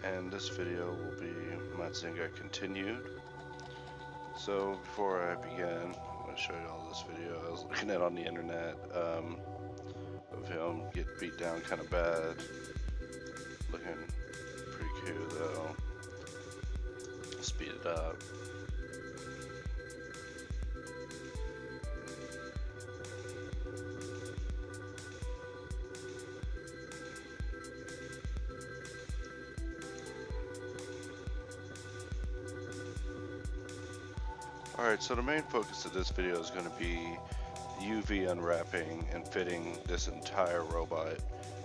and this video will be Mazinga continued. So before I begin, I'm going to show you all this video I was looking at on the internet of him get beat down kind of bad. Looking pretty cool though. Speed it up. Alright, so the main focus of this video is going to be UV unwrapping and fitting this entire robot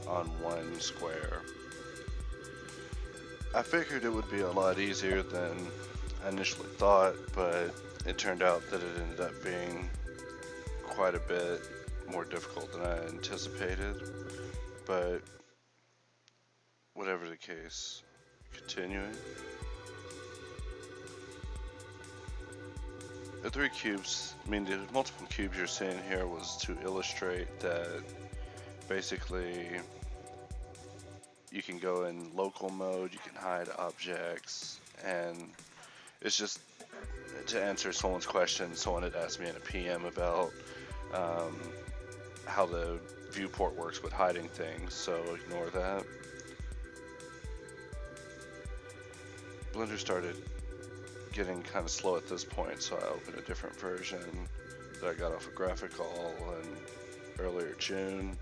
on one square. I figured it would be a lot easier than I initially thought, but it turned out that it ended up being quite a bit more difficult than I anticipated. But whatever the case, continuing. The three cubes, the multiple cubes you're seeing here was to illustrate that basically you can go in local mode, you can hide objects, and it's just to answer someone's question. Someone had asked me in a PM about how the viewport works with hiding things, so ignore that. Blender started getting kind of slow at this point, so I opened a different version that I got off of Graphical in earlier June.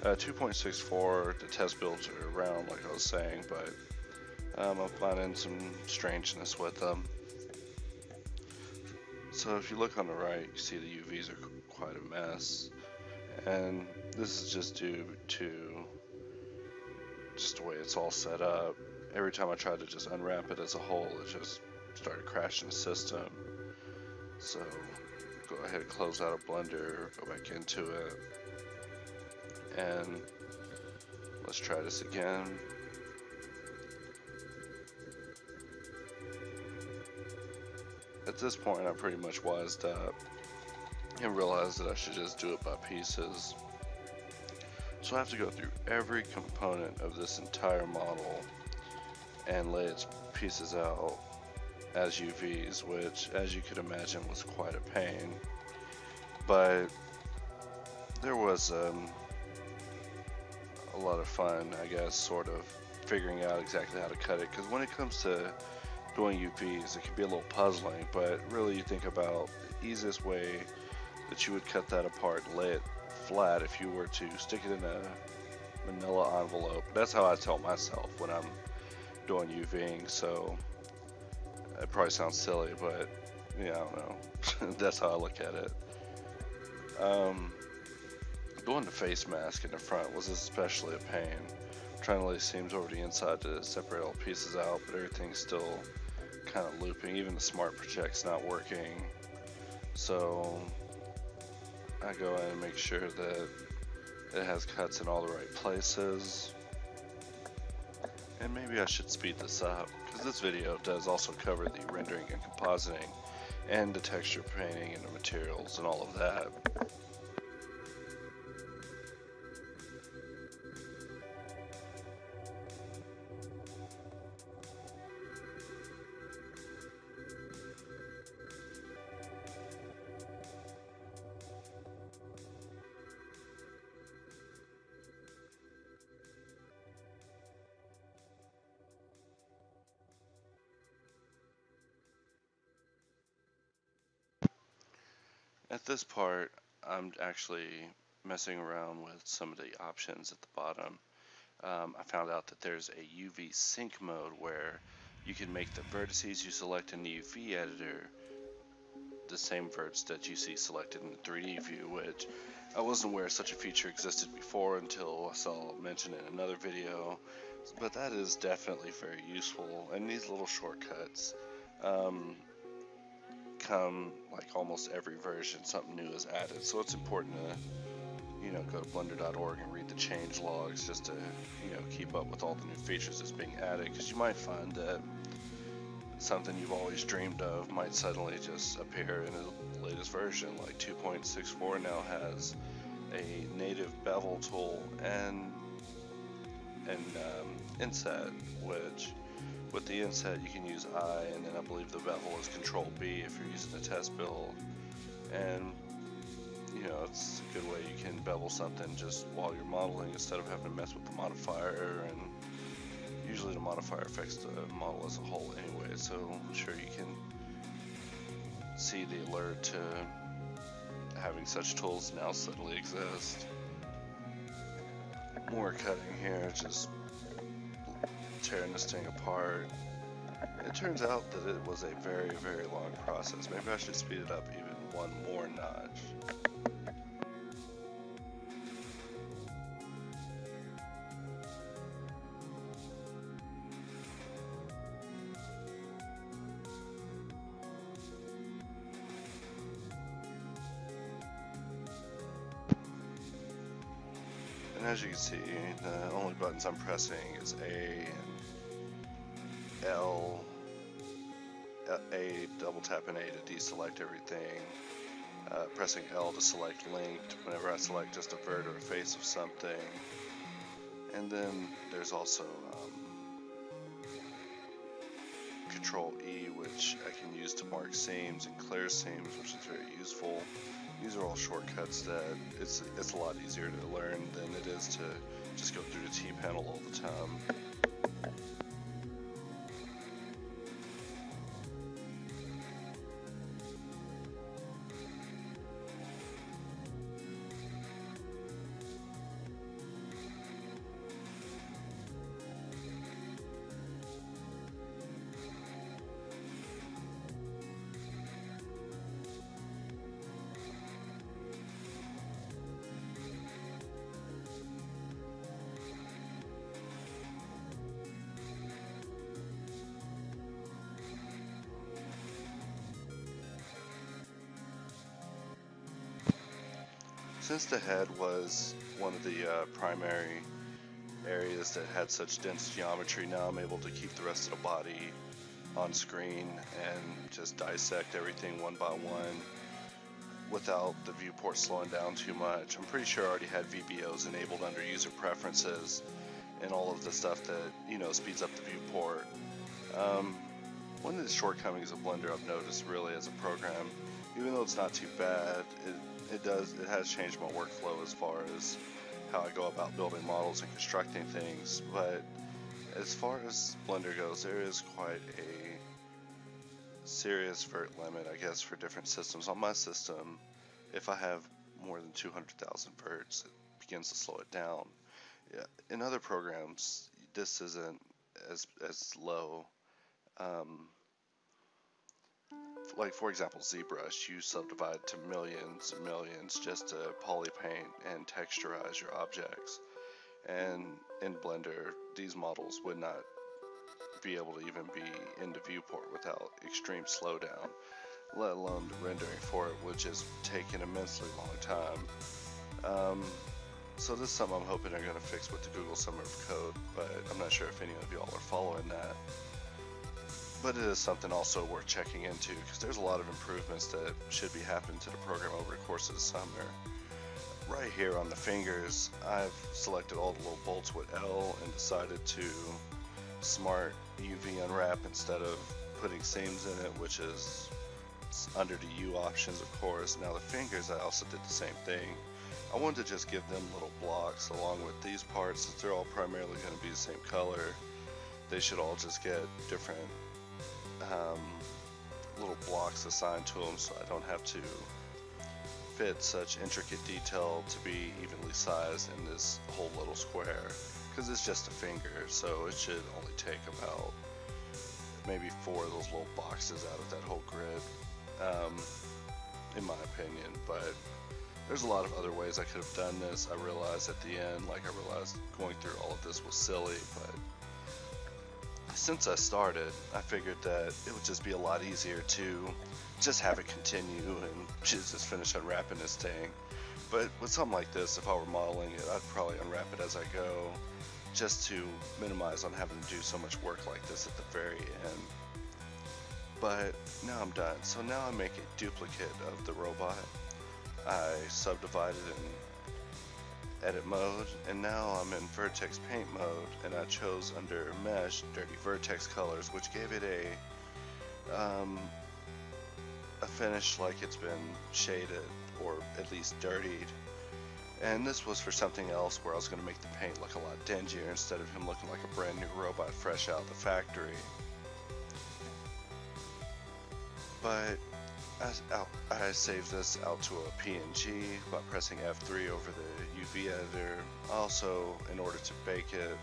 2.64, the test builds are around like I was saying, but I'm finding some strangeness with them. So if you look on the right, you see the UVs are quite a mess, and this is just due to just the way it's all set up. Every time I tried to just unwrap it as a whole, it just started crashing the system. So go ahead and close out of Blender, go back into it, and let's try this again. At this point, I pretty much wised up and realized that I should just do it by pieces. So I have to go through every component of this entire model and lay its pieces out as UVs, which, as you could imagine, was quite a pain. But there was a lot of fun, I guess, sort of figuring out exactly how to cut it, because when it comes to doing UVs, it can be a little puzzling, but really you think about the easiest way that you would cut that apart and lay it flat if you were to stick it in a manila envelope. That's how I tell myself when I'm doing UVing, so it probably sounds silly, but yeah, I don't know. That's how I look at it. Doing the face mask in the front was especially a pain. Trying to lay seams over the inside to separate all pieces out, but everything's still kind of looping. Even the smart project's not working. So I go in and make sure that it has cuts in all the right places. And maybe I should speed this up, because this video does also cover the rendering and compositing and the texture painting and the materials and all of that. At this part, I'm actually messing around with some of the options at the bottom. I found out that there's a UV sync mode where you can make the vertices you select in the UV editor the same verts that you see selected in the 3D view, which I wasn't aware such a feature existed before until I saw it mentioned in another video. But that is definitely very useful, and these little shortcuts come like almost every version. Something new is added, so it's important to go to blender.org and read the change logs just to keep up with all the new features that's being added, because you might find that something you've always dreamed of might suddenly just appear in the latest version. Like 2.64 now has a native bevel tool and inset, which With the inset, you can use I, and then I believe the bevel is Control B if you're using a test build. And it's a good way you can bevel something just while you're modeling instead of having to mess with the modifier, and usually the modifier affects the model as a whole anyway, so I'm sure you can see the alert to having such tools now suddenly exist. More cutting here, just tearing this thing apart. It turns out that it was a very, very long process. Maybe I should speed it up even one more notch. And as you can see, the only buttons I'm pressing is A and L. A, double tapping A to deselect everything. Pressing L to select linked whenever I select just a vert or a face of something. And then there's also Control E, which I can use to mark seams and clear seams, which is very useful. These are all shortcuts that it's a lot easier to learn than it is to just go through the T panel all the time. Since the head was one of the primary areas that had such dense geometry, now I'm able to keep the rest of the body on screen and just dissect everything one by one without the viewport slowing down too much. I'm pretty sure I already had VBOs enabled under user preferences and all of the stuff that, speeds up the viewport. One of the shortcomings of Blender I've noticed really as a program, even though it's not too bad, it has changed my workflow as far as how I go about building models and constructing things. But as far as Blender goes, there is quite a serious vert limit, I guess, for different systems. On my system, if I have more than 200,000 verts, it begins to slow it down. Yeah. In other programs, this isn't as low. Like for example, ZBrush, you subdivide to millions and millions just to polypaint and texturize your objects. And in Blender, these models would not be able to even be in the viewport without extreme slowdown, let alone the rendering for it, which is taking an immensely long time. So this is something I'm hoping they're going to fix with the Google Summer of Code, but I'm not sure if any of y'all are following that. But it is something also worth checking into, because there's a lot of improvements that should be happening to the program over the course of the summer. Right here on the fingers, I've selected all the little bolts with L and decided to smart UV unwrap instead of putting seams in it, which is under the U options, of course. Now the fingers, I also did the same thing. I wanted to just give them little blocks along with these parts, since they're all primarily going to be the same color. They should all just get different little blocks assigned to them, so I don't have to fit such intricate detail to be evenly sized in this whole little square, because it's just a finger, so it should only take about maybe 4 of those little boxes out of that whole grid, in my opinion. But there's a lot of other ways I could have done this. I realized at the end, I realized going through all of this was silly, but since I started, I figured that it would just be a lot easier to just have it continue and just finish unwrapping this thing. But with something like this, if I were modeling it, I'd probably unwrap it as I go, just to minimize on having to do so much work like this at the very end. But now I'm done. So now I make a duplicate of the robot. I subdivide it edit mode, and now I'm in vertex paint mode, and I chose under mesh dirty vertex colors, which gave it a finish like it's been shaded or at least dirtied. And this was for something else where I was going to make the paint look a lot dingier instead of him looking like a brand new robot fresh out of the factory. But I saved this out to a PNG by pressing F3 over the UV editor. Also, in order to bake it,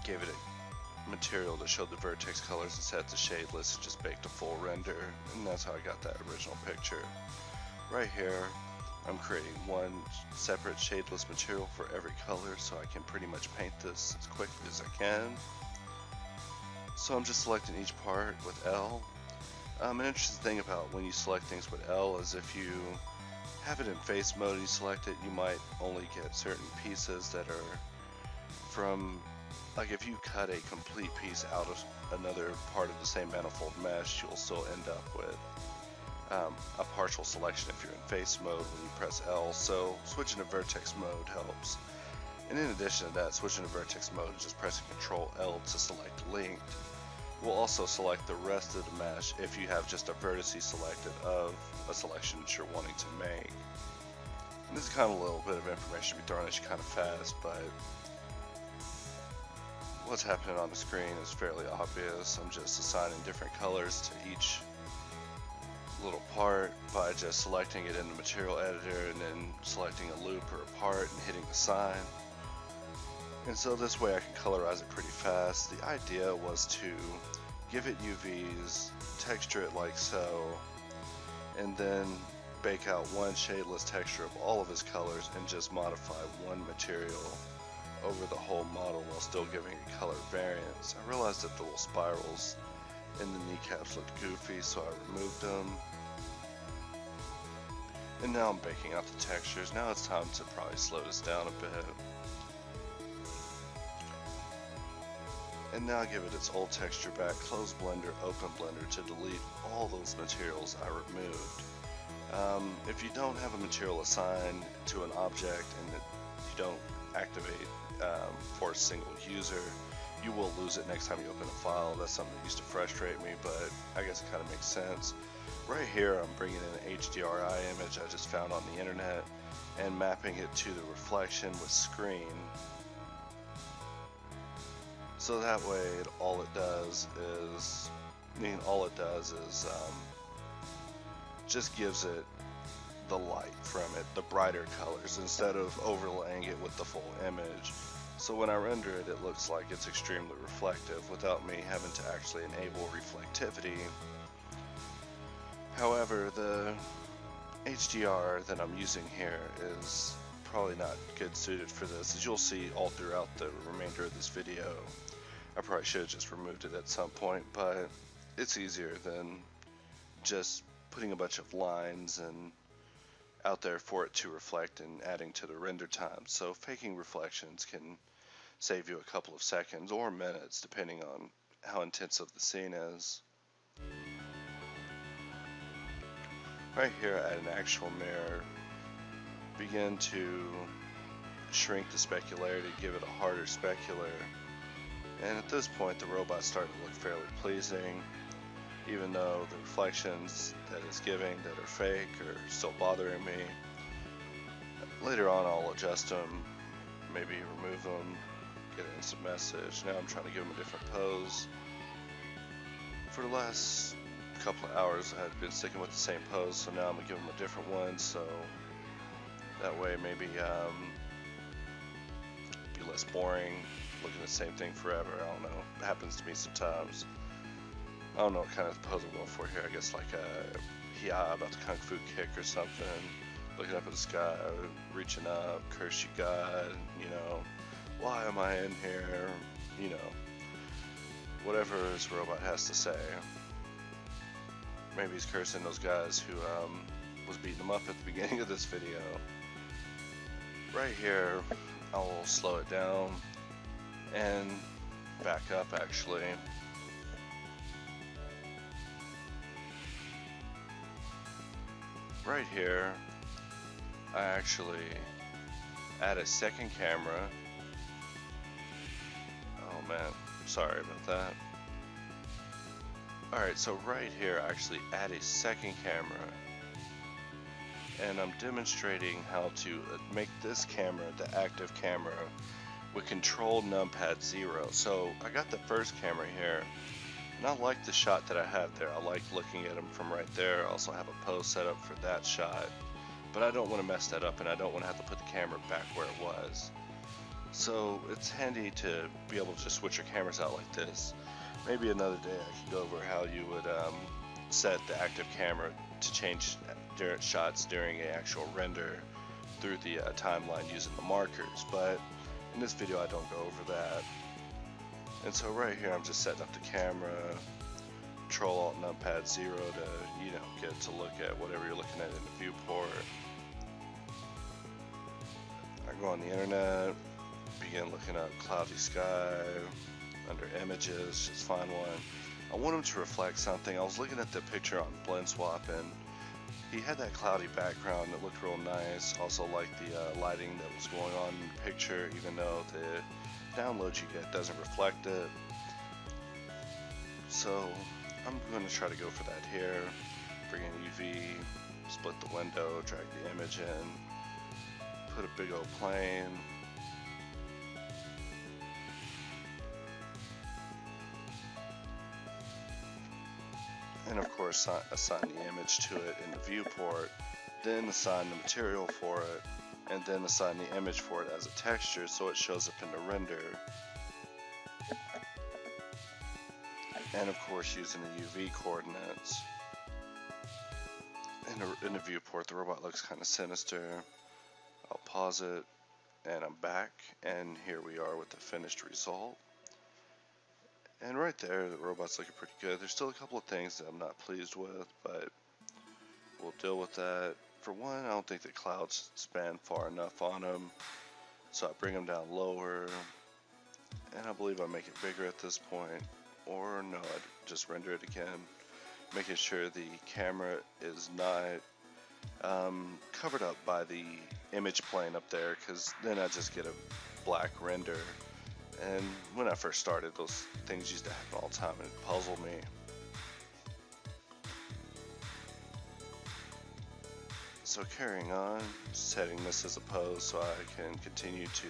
gave it a material that showed the vertex colors and set to shadeless and just baked a full render, and that's how I got that original picture. Right here, I'm creating one separate shadeless material for every color so I can pretty much paint this as quickly as I can. So I'm just selecting each part with L. An interesting thing about when you select things with L is if you have it in face mode and you select it, you might only get certain pieces that are from, like if you cut a complete piece out of another part of the same manifold mesh, you'll still end up with a partial selection if you're in face mode when you press L. So switching to vertex mode helps. And in addition to that, switching to vertex mode and just pressing Ctrl L to select linked will also select the rest of the mesh if you have just a vertice selected of a selection that you're wanting to make. And this is kind of a little bit of information to be thrown at you kind of fast, but what's happening on the screen is fairly obvious. I'm just assigning different colors to each little part by just selecting it in the material editor and then selecting a loop or a part and hitting the sign. And so this way I can colorize it pretty fast. The idea was to give it UVs, texture it like so, and then bake out one shadeless texture of all of his colors and just modify one material over the whole model while still giving it color variance. I realized that the little spirals in the kneecaps looked goofy, so I removed them. And now I'm baking out the textures. Now it's time to probably slow this down a bit. And now give it its old texture back, close Blender, open Blender to delete all those materials I removed. If you don't have a material assigned to an object and you don't activate for a single user, you will lose it next time you open a file. That's something that used to frustrate me, but I guess it kind of makes sense. Right here I'm bringing in an HDRI image I just found on the internet and mapping it to the reflection with screen. So that way all it does is just gives it the light from it, the brighter colors, instead of overlaying it with the full image. So when I render it, it looks like it's extremely reflective without me having to actually enable reflectivity. However, the HDR that I'm using here is probably not good suited for this, as you'll see all throughout the remainder of this video. I probably should have just removed it at some point, but it's easier than just putting a bunch of lines and out there for it to reflect and adding to the render time. So faking reflections can save you a couple of seconds or minutes depending on how intensive the scene is. Right here at an actual mirror, begin to shrink the specularity, give it a harder specular. And at this point the robot's starting to look fairly pleasing, even though the reflections that it's giving that are fake are still bothering me. Later on I'll adjust them, maybe remove them, get an instant message. Now I'm trying to give them a different pose. For the last couple of hours I had been sticking with the same pose, so now I'm going to give them a different one, so that way maybe be less boring, looking at the same thing forever. I don't know, it happens to me sometimes. I don't know what kind of pose I'm going for here. I guess like a yeah, about the Kung Fu kick or something, looking up at the sky, reaching up, curse you God, you know, why am I in here, you know, whatever this robot has to say. Maybe he's cursing those guys who was beating him up at the beginning of this video. Right here I'll slow it down and back up actually. Right here I actually add a second camera. Oh man, sorry about that. Alright, so right here I actually add a second camera, and I'm demonstrating how to make this camera the active camera with control numpad 0. So I got the first camera here, and I like the shot that I have there. I like looking at them from right there. I also have a pose set up for that shot, but I don't want to mess that up, and I don't want to have to put the camera back where it was. So it's handy to be able to just switch your cameras out like this. Maybe another day I can go over how you would set the active camera to change shots during an actual render through the timeline using the markers, but in this video I don't go over that. And so right here I'm just setting up the camera, Control Alt Numpad 0 to get to look at whatever you're looking at in the viewport. I go on the internet, begin looking up cloudy sky. Under images, just find one. I want them to reflect something. I was looking at the picture on Blend Swap, and he had that cloudy background that looked real nice. Also like the lighting that was going on in the picture, even though the download you get doesn't reflect it. So I'm going to try to go for that here. Bring in UV, split the window, drag the image in, put a big old plane. And of course assign the image to it in the viewport, then assign the material for it, and then assign the image for it as a texture so it shows up in the render. And of course using the UV coordinates. In the viewport the robot looks kind of sinister. I'll pause it, and I'm back, and here we are with the finished result. And right there, the robot's looking pretty good. There's still a couple of things that I'm not pleased with, but we'll deal with that. For one, I don't think the clouds span far enough on them, so I bring them down lower, and I believe I make it bigger at this point, or no, I just render it again, making sure the camera is not covered up by the image plane up there, because then I just get a black render. And when I first started, those things used to happen all the time, and it puzzled me. So carrying on, setting this as a pose so I can continue to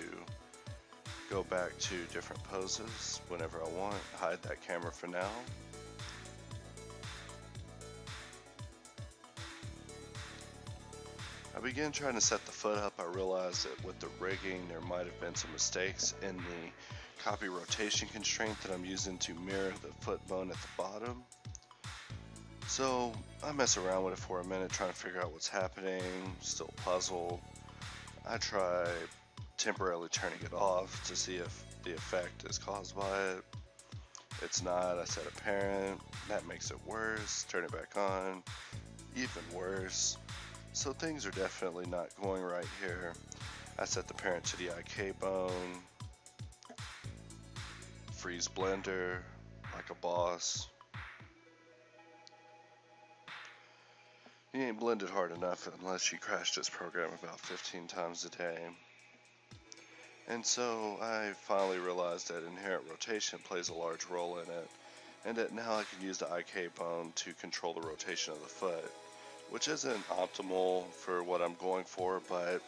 go back to different poses whenever I want. Hide that camera for now. I began trying to set the foot up. I realized that with the rigging there might have been some mistakes in the copy rotation constraint that I'm using to mirror the foot bone at the bottom. So I mess around with it for a minute trying to figure out what's happening, still puzzled. I try temporarily turning it off to see if the effect is caused by it. It's not. I set a parent, that makes it worse. Turn it back on, even worse. So things are definitely not going right here. I set the parent to the IK bone, freeze blender like a boss. You ain't blended hard enough unless you crash this program about 15 times a day. And so I finally realized that inherent rotation plays a large role in it, and that now I can use the IK bone to control the rotation of the foot, which isn't optimal for what I'm going for, but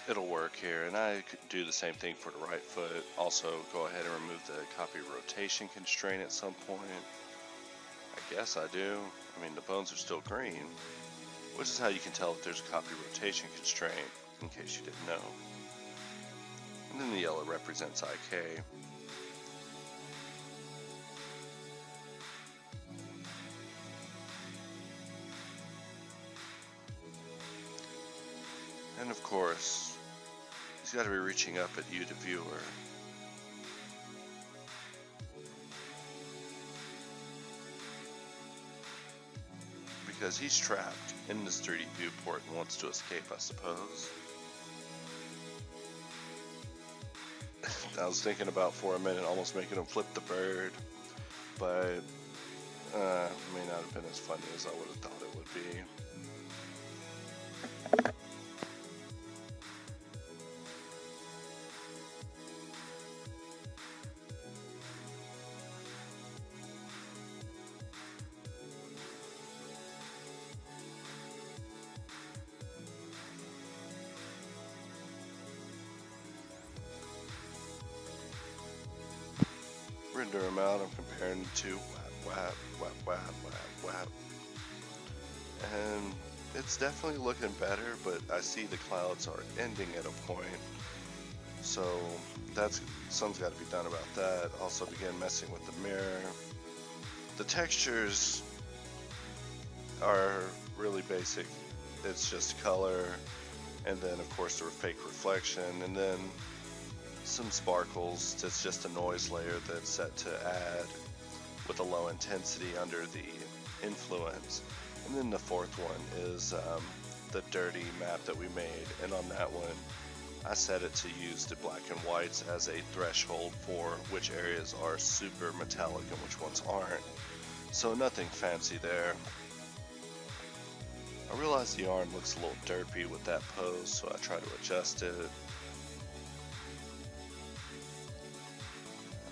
it'll work here. And I could do the same thing for the right foot. Also go ahead and remove the copy rotation constraint at some point. I guess I do. I mean, the bones are still green, which is how you can tell if there's a copy rotation constraint, in case you didn't know. And then the yellow represents IK. And of course, he's got to be reaching up at you, the viewer. Because he's trapped in this 3D viewport and wants to escape, I suppose. I was thinking about for a minute almost making him flip the bird, but it may not have been as funny as I would have thought it would be. render them out, I'm comparing the two, whap, whap, whap, whap, whap, whap. And it's definitely looking better, but I see the clouds are ending at a point. So something's got to be done about that. Also began messing with the mirror. The textures are really basic. It's just color, and then of course the fake reflection, and then some sparkles. It's just a noise layer that's set to add with a low intensity under the influence. And then the fourth one is the dirty map that we made, and on that one I set it to use the black and whites as a threshold for which areas are super metallic and which ones aren't. So nothing fancy there. I realize the arm looks a little derpy with that pose, so I try to adjust it.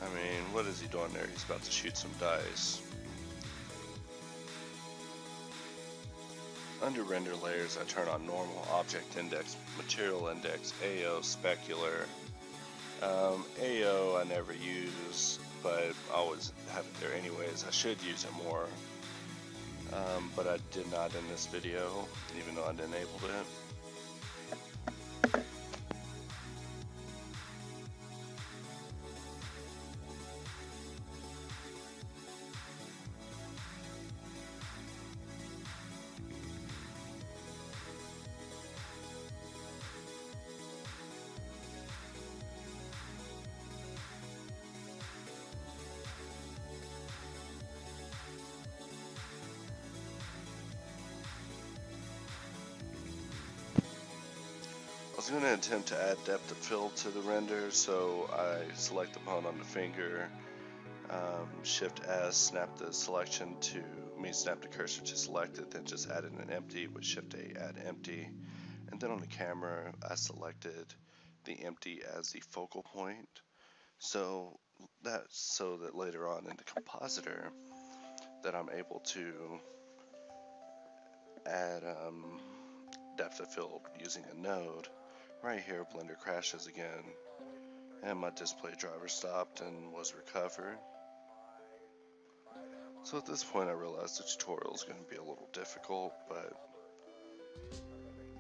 I mean, what is he doing there? He's about to shoot some dice. Under render layers, I turn on normal, object index, material index, AO, specular. AO I never use, but I always have it there anyways. I should use it more, but I did not in this video, even though I enabled it. I was going to attempt to add depth of field to the render, so I select the pawn on the finger, Shift S, snap the selection to snap the cursor to selected, then just added an empty with Shift A, add empty, and then on the camera I selected the empty as the focal point, so that later on in the compositor that I'm able to add depth of field using a node. Right here, Blender crashes again, and my display driver stopped and was recovered. So at this point I realized the tutorial is going to be a little difficult, but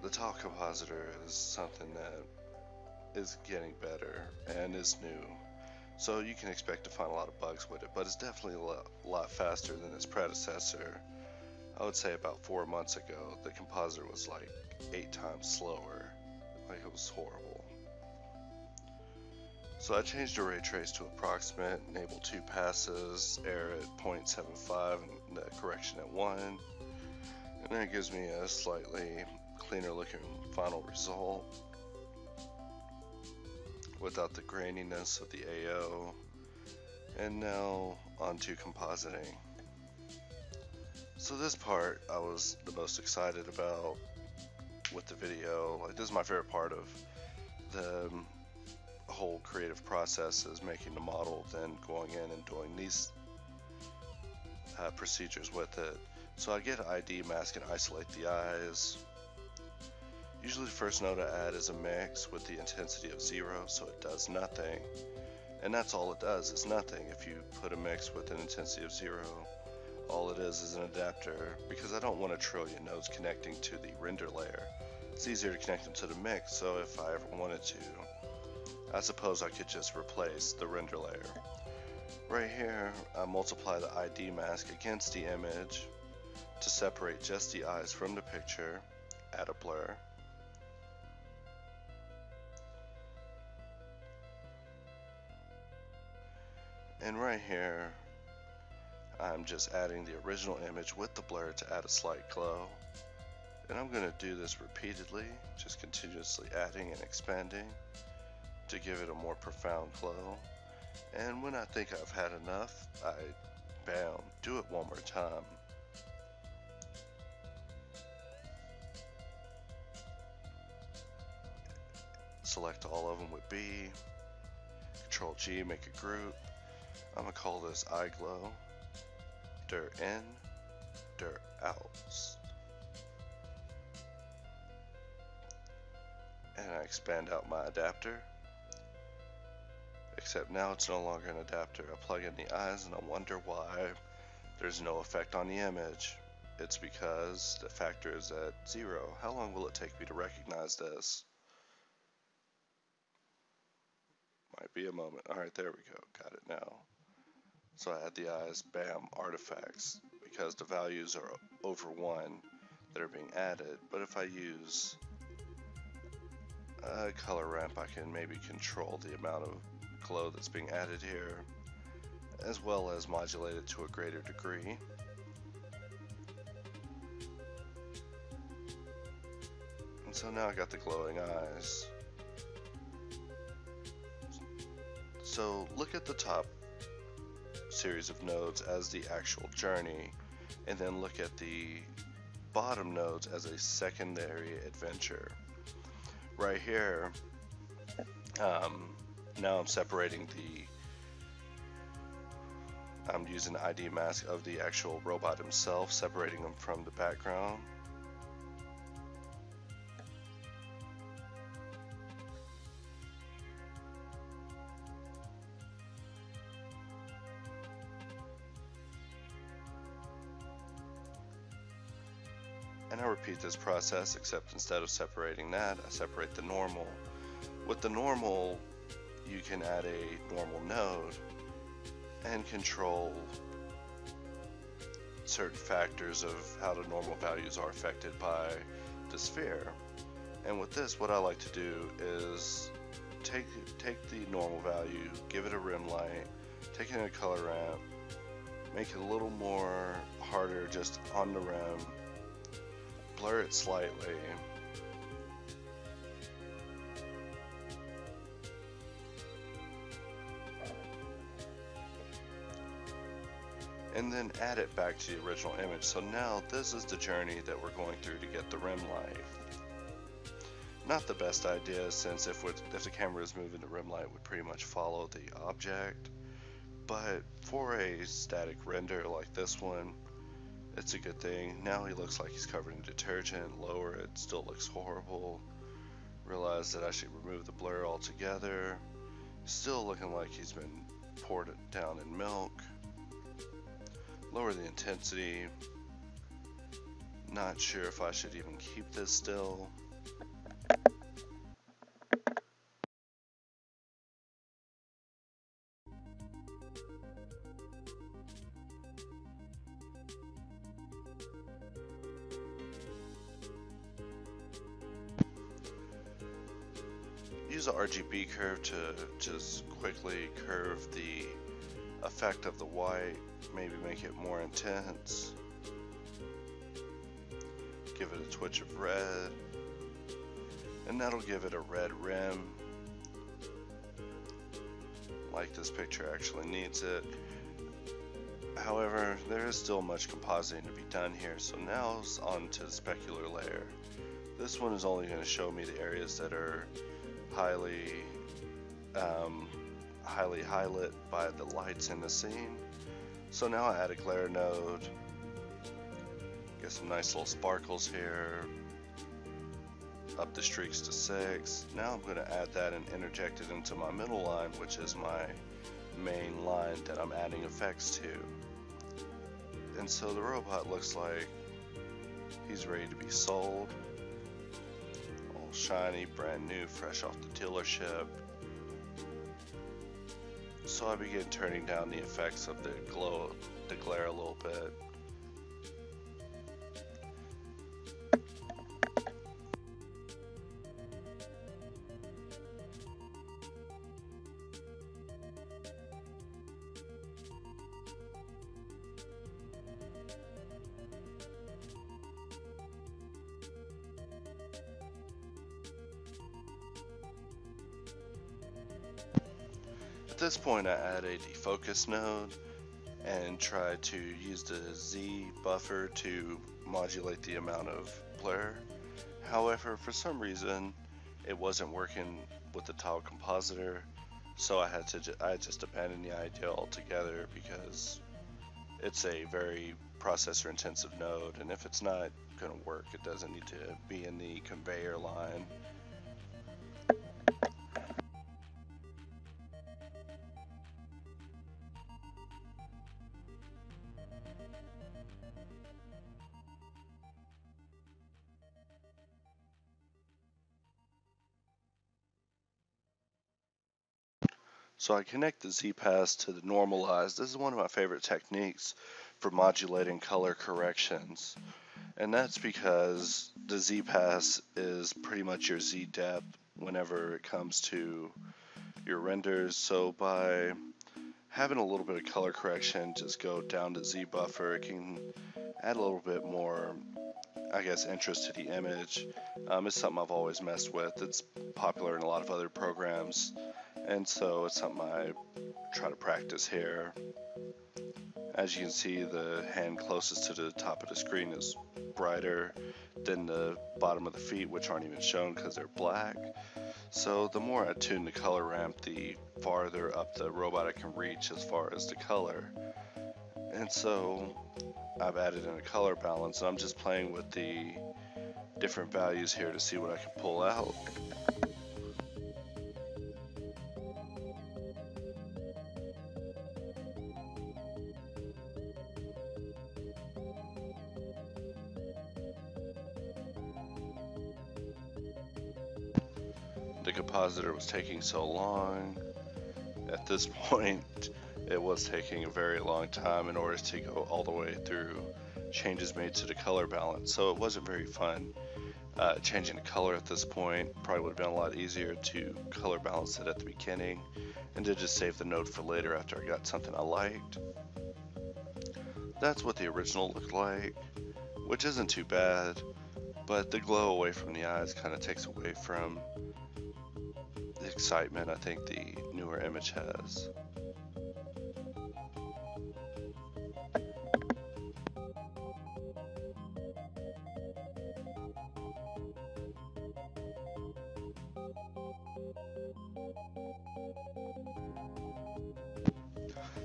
the tile compositor is something that is getting better and is new. So you can expect to find a lot of bugs with it, but it's definitely a lot faster than its predecessor. I would say about 4 months ago, the compositor was like 8 times slower. Like, it was horrible. So I changed the ray trace to approximate, enable 2 passes, error at 0.75 and the correction at 1. And that gives me a slightly cleaner looking final result without the graininess of the AO. And now on to compositing. So this part I was the most excited about with the video. Like, this is my favorite part of the whole creative process, is making the model, then going in and doing these procedures with it. So I get an ID mask and isolate the eyes. Usually the first node I add is a mix with the intensity of 0, so it does nothing. And that's all it does, is nothing. If you put a mix with an intensity of 0, all it is an adapter, because I don't want a trillion nodes connecting to the render layer. It's easier to connect them to the mix, so if I ever wanted to, I suppose I could just replace the render layer. Right here, I multiply the ID mask against the image to separate just the eyes from the picture, add a blur. And right here, I'm just adding the original image with the blur to add a slight glow. And I'm going to do this repeatedly, just continuously adding and expanding to give it a more profound glow. And when I think I've had enough, I bam, do it one more time. Select all of them with B, Control G, make a group. I'm going to call this eye glow, dir in, dir out. And I expand out my adapter, except now it's no longer an adapter. I plug in the eyes and I wonder why there's no effect on the image. It's because the factor is at 0. How long will it take me to recognize this? Might be a moment. Alright, there we go. Got it now. So I add the eyes, bam, artifacts, because the values are over 1 that are being added. But if I use a color ramp, I can maybe control the amount of glow that's being added here, as well as modulate it to a greater degree. And so now I got the glowing eyes. So look at the top series of nodes as the actual journey, and then look at the bottom nodes as a secondary adventure. Right here, now I'm separating I'm using the ID mask of the actual robot himself, separating him from the background. And I repeat this process, except instead of separating that, I separate the normal. With the normal, you can add a normal node and control certain factors of how the normal values are affected by the sphere. And with this, what I like to do is take the normal value, give it a rim light, take it in a color ramp, make it a little more harder just on the rim, blur it slightly, and then add it back to the original image. So now this is the journey that we're going through to get the rim light. Not the best idea, since if the camera is moving, the rim light would pretty much follow the object, but for a static render like this one, it's a good thing. Now he looks like he's covered in detergent. Lower it, still looks horrible. Realize that I should remove the blur altogether. Still looking like he's been poured down in milk. Lower the intensity. Not sure if I should even keep this still. Use the RGB curve to just quickly curve the effect of the white, maybe make it more intense. Give it a twitch of red, and that'll give it a red rim, like this picture actually needs it. However, there is still much compositing to be done here, so now it's on to the specular layer. This one is only going to show me the areas that are highly highlit by the lights in the scene. So now I add a glare node, get some nice little sparkles here, up the streaks to 6. Now I'm going to add that and interject it into my middle line, which is my main line that I'm adding effects to. And so the robot looks like he's ready to be sold. All shiny, brand new, fresh off the dealership. So I begin turning down the effects of the glare a little bit. At this point, I add a defocus node and try to use the Z buffer to modulate the amount of blur. However, for some reason, it wasn't working with the tile compositor, so I just abandoned the idea altogether, because it's a very processor intensive node, and if it's not going to work, it doesn't need to be in the conveyor line. So I connect the Z-Pass to the normalize. This is one of my favorite techniques for modulating color corrections. And that's because the Z-Pass is pretty much your Z-depth whenever it comes to your renders. So by having a little bit of color correction, just go down to Z-buffer, it can add a little bit more, I guess, interest to the image. It's something I've always messed with. It's popular in a lot of other programs, and so it's something I try to practice here. As you can see, the hand closest to the top of the screen is brighter than the bottom of the feet, which aren't even shown because they're black. So the more I tune the color ramp, the farther up the robot I can reach as far as the color. And so I've added in a color balance, and I'm just playing with the different values here to see what I can pull out. The compositor was taking so long. At this point, it was taking a very long time in order to go all the way through changes made to the color balance, so it wasn't very fun. Changing the color at this point probably would have been a lot easier to color balance it at the beginning and to just save the node for later after I got something I liked. That's what the original looked like, which isn't too bad, but the glow away from the eyes kind of takes away from the excitement I think the newer image has.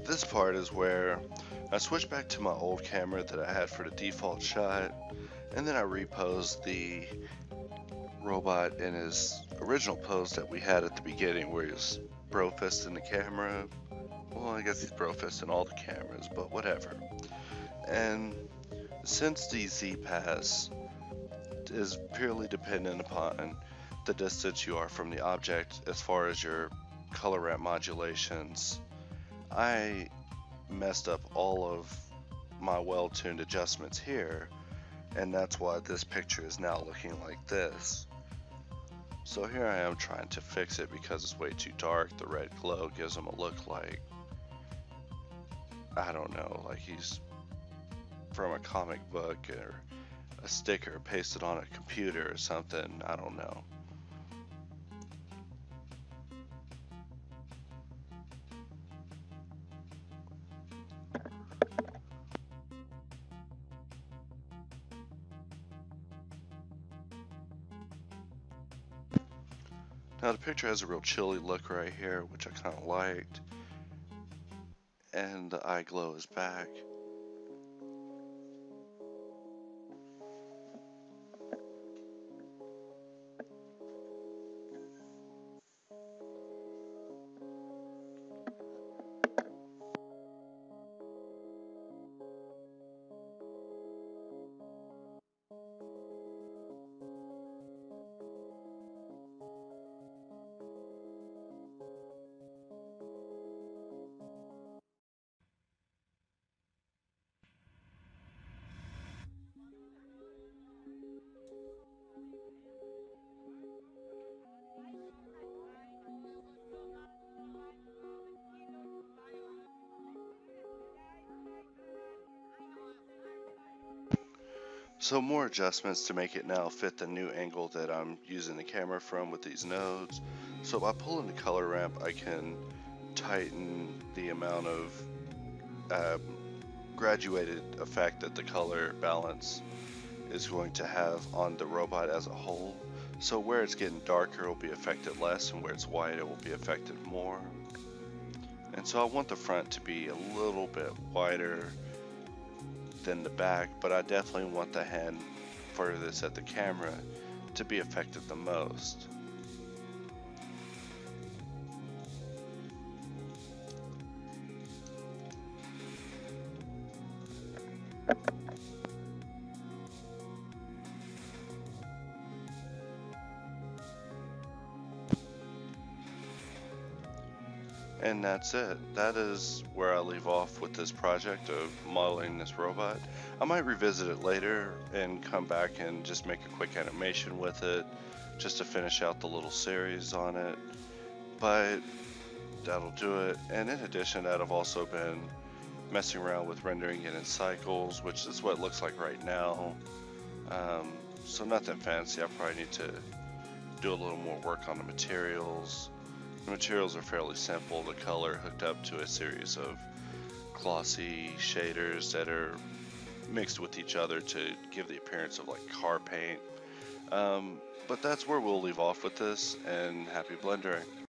This part is where I switched back to my old camera that I had for the default shot, and then I reposed the robot in his original pose that we had at the beginning where he's bro-fist in the camera. Well, I guess he's bro-fist in all the cameras, but whatever. And since the Z-Pass is purely dependent upon the distance you are from the object as far as your color ramp modulations, I messed up all of my well-tuned adjustments here, and that's why this picture is now looking like this. So here I am trying to fix it because it's way too dark. The red glow gives him a look like, I don't know, like he's from a comic book or a sticker pasted on a computer or something. I don't know. Now the picture has a real chilly look right here, which I kind of liked, and the eye glow is back. So more adjustments to make it now fit the new angle that I'm using the camera from with these nodes. So by pulling the color ramp, I can tighten the amount of graduated effect that the color balance is going to have on the robot as a whole. So where it's getting darker, it will be affected less, and where it's white, it will be affected more. And so I want the front to be a little bit wider than the back, but I definitely want the hand furthest at the camera to be affected the most. And that's it. That is where I leave off with this project of modeling this robot. I might revisit it later and come back and just make a quick animation with it, just to finish out the little series on it. But that'll do it. And in addition to that, I've also been messing around with rendering it in cycles, which is what it looks like right now. Um, so nothing fancy. I probably need to do a little more work on the materials. The materials are fairly simple. The color hooked up to a series of glossy shaders that are mixed with each other to give the appearance of like car paint. But that's where we'll leave off with this, and happy blendering.